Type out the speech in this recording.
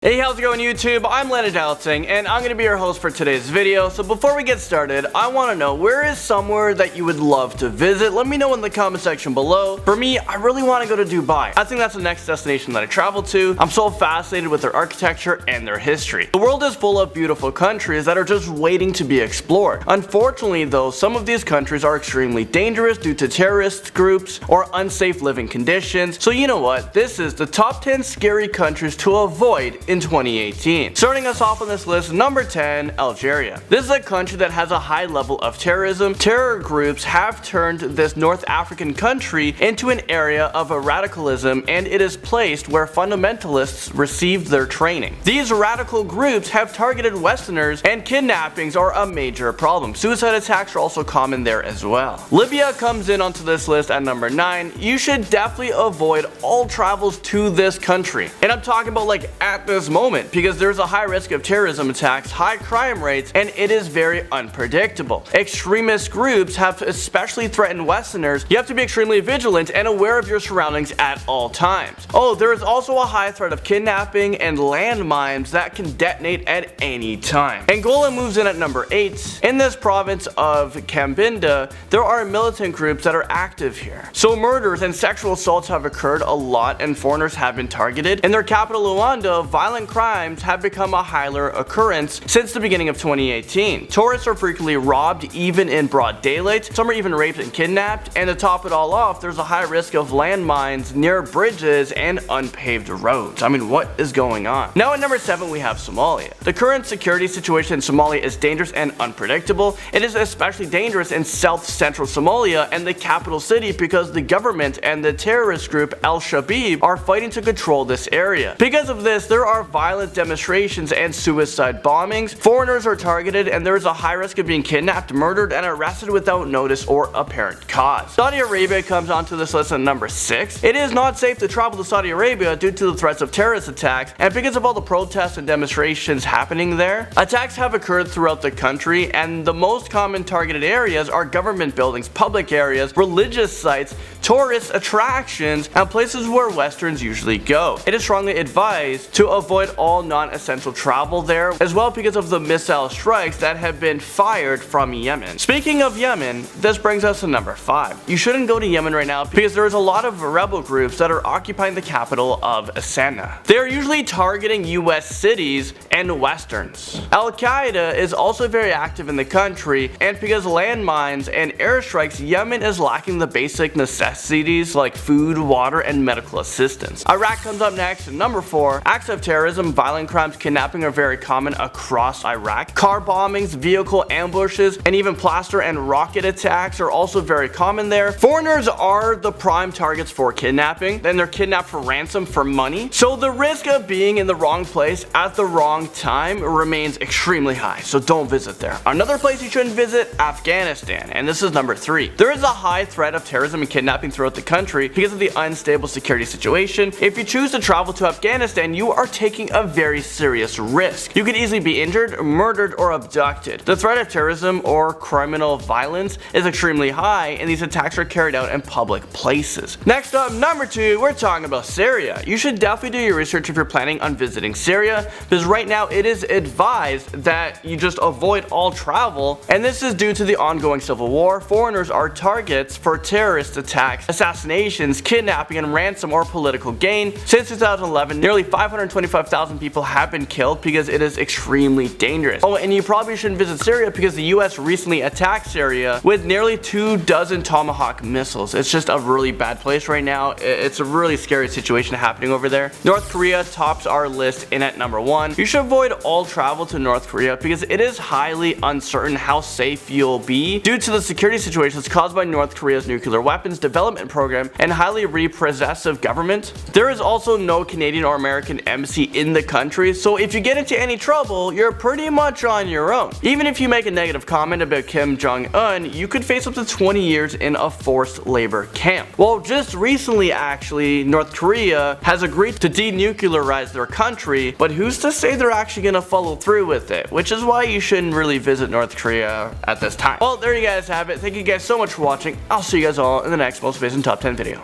Hey, how's it going YouTube? I'm Leonard Dalting, and I'm going to be your host for today's video. So before we get started, I want to know, where is somewhere that you would love to visit? Let me know in the comment section below. For me, I really want to go to Dubai. I think that's the next destination that I travel to. I'm so fascinated with their architecture and their history. The world is full of beautiful countries that are just waiting to be explored. Unfortunately though, some of these countries are extremely dangerous due to terrorist groups or unsafe living conditions. So you know what? This is the top 10 scary countries to avoid in 2018. Starting us off on this list, number 10, Algeria. This is a country that has a high level of terrorism. Terror groups have turned this North African country into an area of radicalism, and it is placed where fundamentalists received their training. These radical groups have targeted Westerners, and kidnappings are a major problem. Suicide attacks are also common there as well. Libya comes in onto this list at number 9. You should definitely avoid all travels to this country. And I'm talking about like at this moment, because there's a high risk of terrorism attacks, high crime rates, and it is very unpredictable. Extremist groups have especially threatened Westerners. You have to be extremely vigilant and aware of your surroundings at all times. Oh, there is also a high threat of kidnapping and landmines that can detonate at any time. Angola moves in at number 8. In this province of Cabinda, there are militant groups that are active here. So murders and sexual assaults have occurred a lot, and foreigners have been targeted. In their capital Luanda, violent crimes have become a higher occurrence since the beginning of 2018. Tourists are frequently robbed even in broad daylight. Some are even raped and kidnapped, and to top it all off, there's a high risk of landmines near bridges and unpaved roads. I mean, what is going on? Now at number 7 we have Somalia. The current security situation in Somalia is dangerous and unpredictable. It is especially dangerous in south-central Somalia and the capital city because the government and the terrorist group Al-Shabaab are fighting to control this area. Because of this, there are violent demonstrations and suicide bombings. Foreigners are targeted, and there is a high risk of being kidnapped, murdered, and arrested without notice or apparent cause. Saudi Arabia comes onto this list at number 6. It is not safe to travel to Saudi Arabia due to the threats of terrorist attacks, and because of all the protests and demonstrations happening there. Attacks have occurred throughout the country, and the most common targeted areas are government buildings, public areas, religious sites, tourist attractions, and places where Westerns usually go. It is strongly advised to avoid all non-essential travel there, as well because of the missile strikes that have been fired from Yemen. Speaking of Yemen, this brings us to number 5. You shouldn't go to Yemen right now because there is a lot of rebel groups that are occupying the capital of Sana'a. They are usually targeting US cities and Westerns. Al-Qaeda is also very active in the country, and because landmines and airstrikes, Yemen is lacking the basic necessities like food, water, and medical assistance. Iraq comes up next at number 4. Acts of terrorism, violent crimes, kidnapping are very common across Iraq. Car bombings, vehicle ambushes, and even plaster and rocket attacks are also very common there. Foreigners are the prime targets for kidnapping, and they're kidnapped for ransom for money. So the risk of being in the wrong place at the wrong time remains extremely high, so don't visit there. Another place you shouldn't visit, Afghanistan, and this is number 3. There is a high threat of terrorism and kidnapping throughout the country because of the unstable security situation. If you choose to travel to Afghanistan, you are taking a very serious risk. You could easily be injured, murdered, or abducted. The threat of terrorism or criminal violence is extremely high, and these attacks are carried out in public places. Next up, number 2, we're talking about Syria. You should definitely do your research if you're planning on visiting Syria, because right now it is advised that you just avoid all travel, and this is due to the ongoing civil war. Foreigners are targets for terrorist attacks, assassinations, kidnapping, and ransom or political gain. Since 2011, nearly 525,000 people have been killed because it is extremely dangerous. Oh, and you probably shouldn't visit Syria because the US recently attacked Syria with nearly 24 Tomahawk missiles. It's just a really bad place right now. It's a really scary situation happening over there. North Korea tops our list in at number 1. You should avoid all travel to North Korea because it is highly uncertain how safe you'll be due to the security situations caused by North Korea's nuclear weapons development program and highly repressive government. There is also no Canadian or American embassy in the country, so if you get into any trouble, you're pretty much on your own. Even if you make a negative comment about Kim Jong-un, you could face up to 20 years in a forced labor camp. Well, just recently actually, North Korea has agreed to denuclearize their country, but who's to say they're actually gonna follow through with it, which is why you shouldn't really visit North Korea at this time. Well, there you guys have it. Thank you guys so much for watching. I'll see you guys all in the next Most Amazing Top 10 video.